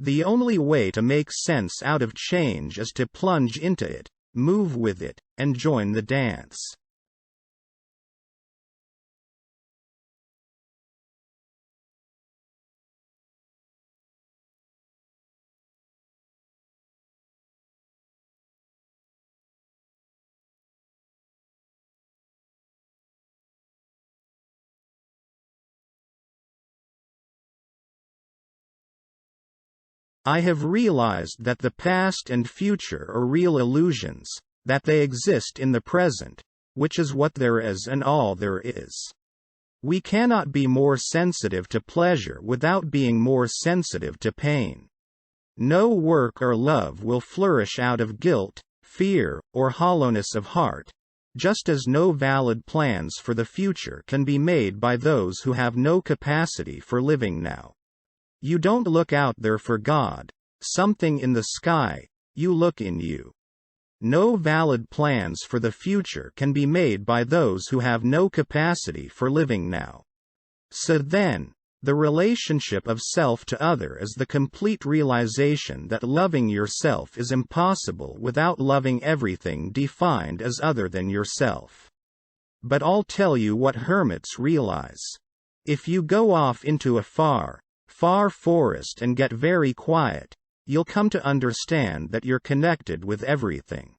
The only way to make sense out of change is to plunge into it, move with it, and join the dance. I have realized that the past and future are real illusions, that they exist in the present, which is what there is and all there is. We cannot be more sensitive to pleasure without being more sensitive to pain. No work or love will flourish out of guilt, fear, or hollowness of heart, just as no valid plans for the future can be made by those who have no capacity for living now. You don't look out there for God, something in the sky, you look in you. No valid plans for the future can be made by those who have no capacity for living now. So then, the relationship of self to other is the complete realization that loving yourself is impossible without loving everything defined as other than yourself. But I'll tell you what hermits realize. If you go off into a far forest and get very quiet, you'll come to understand that you're connected with everything.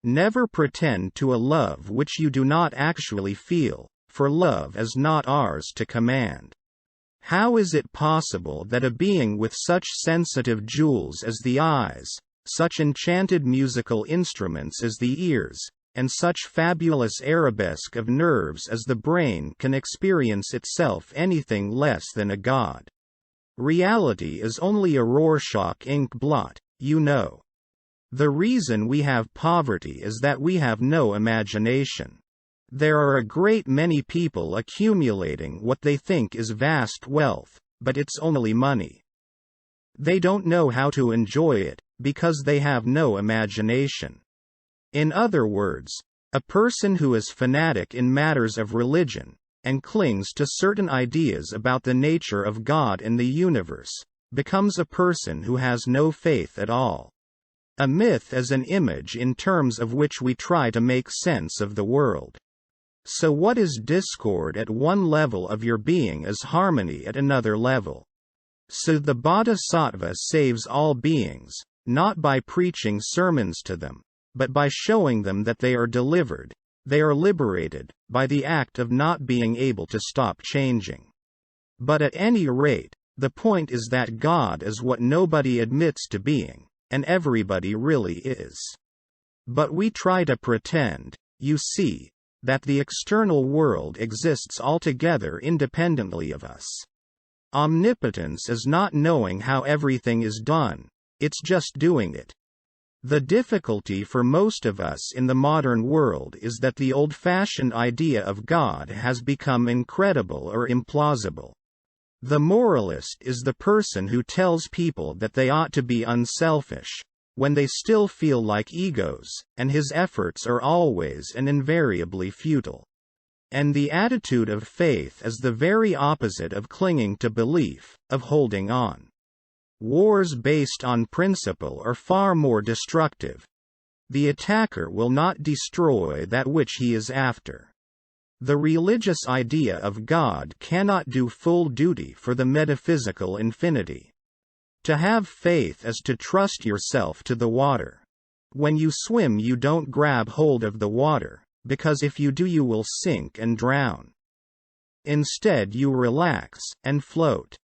Never pretend to a love which you do not actually feel, for love is not ours to command. How is it possible that a being with such sensitive jewels as the eyes, such enchanted musical instruments as the ears, and such fabulous arabesque of nerves as the brain can experience itself anything less than a god? Reality is only a Rorschach ink blot, you know. The reason we have poverty is that we have no imagination. There are a great many people accumulating what they think is vast wealth, but it's only money. They don't know how to enjoy it, because they have no imagination. In other words, a person who is fanatic in matters of religion, and clings to certain ideas about the nature of God and the universe, becomes a person who has no faith at all. A myth is an image in terms of which we try to make sense of the world. So what is discord at one level of your being is harmony at another level. So the Bodhisattva saves all beings, not by preaching sermons to them, but by showing them that they are delivered, they are liberated, by the act of not being able to stop changing. But at any rate, the point is that God is what nobody admits to being, and everybody really is. But we try to pretend, you see, that the external world exists altogether independently of us. Omnipotence is not knowing how everything is done, it's just doing it. The difficulty for most of us in the modern world is that the old-fashioned idea of God has become incredible or implausible. The moralist is the person who tells people that they ought to be unselfish, when they still feel like egos, and his efforts are always and invariably futile. And the attitude of faith is the very opposite of clinging to belief, of holding on. Wars based on principle are far more destructive. The attacker will not destroy that which he is after. The religious idea of God cannot do full duty for the metaphysical infinity. To have faith is to trust yourself to the water. When you swim, you don't grab hold of the water, because if you do, you will sink and drown. Instead, you relax and float.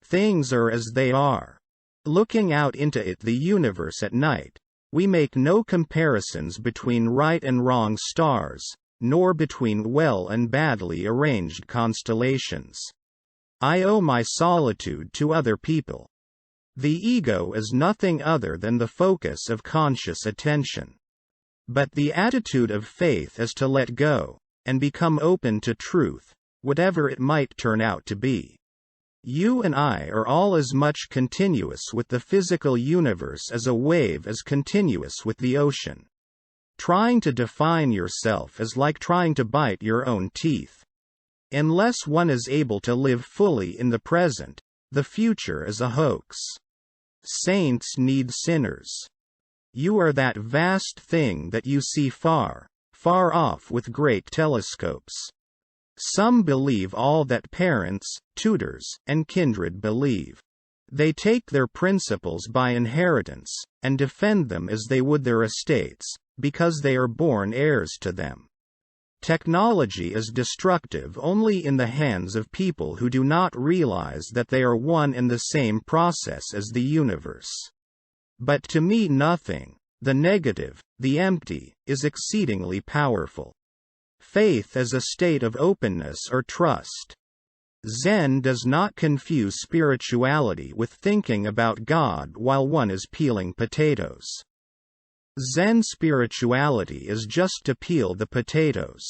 Things are as they are. Looking out into the universe at night, we make no comparisons between right and wrong stars, nor between well and badly arranged constellations. I owe my solitude to other people. The ego is nothing other than the focus of conscious attention. But the attitude of faith is to let go, and become open to truth, whatever it might turn out to be. You and I are all as much continuous with the physical universe as a wave is continuous with the ocean. Trying to define yourself is like trying to bite your own teeth. Unless one is able to live fully in the present, the future is a hoax. Saints need sinners. You are that vast thing that you see far, far off with great telescopes. Some believe all that parents, tutors, and kindred believe. They take their principles by inheritance, and defend them as they would their estates, because they are born heirs to them. Technology is destructive only in the hands of people who do not realize that they are one and the same process as the universe. But to me nothing, the negative, the empty, is exceedingly powerful. Faith is a state of openness or trust. Zen does not confuse spirituality with thinking about God while one is peeling potatoes. Zen spirituality is just to peel the potatoes.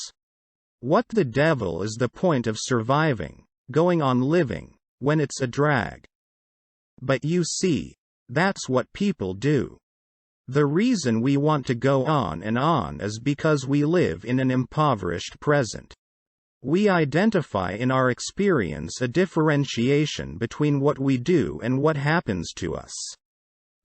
What the devil is the point of surviving, going on living, when it's a drag? But you see, that's what people do. The reason we want to go on is because we live in an impoverished present. We identify in our experience a differentiation between what we do and what happens to us.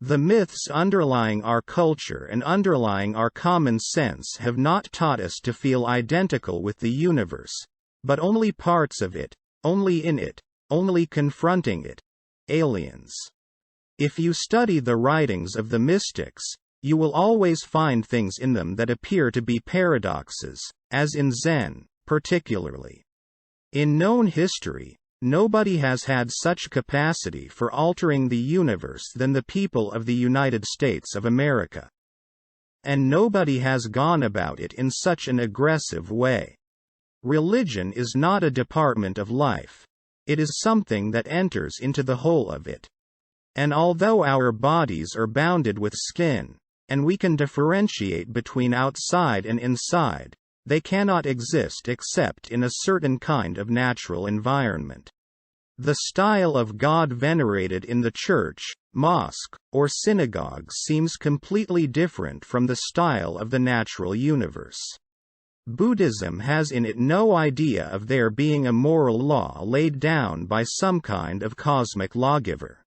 The myths underlying our culture and underlying our common sense have not taught us to feel identical with the universe, but only parts of it, only in it, only confronting it. Aliens. If you study the writings of the mystics, you will always find things in them that appear to be paradoxes, as in Zen, particularly. In known history, nobody has had such capacity for altering the universe than the people of the United States of America. And nobody has gone about it in such an aggressive way. Religion is not a department of life. It is something that enters into the whole of it. And although our bodies are bounded with skin, and we can differentiate between outside and inside, they cannot exist except in a certain kind of natural environment. The style of God venerated in the church, mosque, or synagogue seems completely different from the style of the natural universe. Buddhism has in it no idea of there being a moral law laid down by some kind of cosmic lawgiver.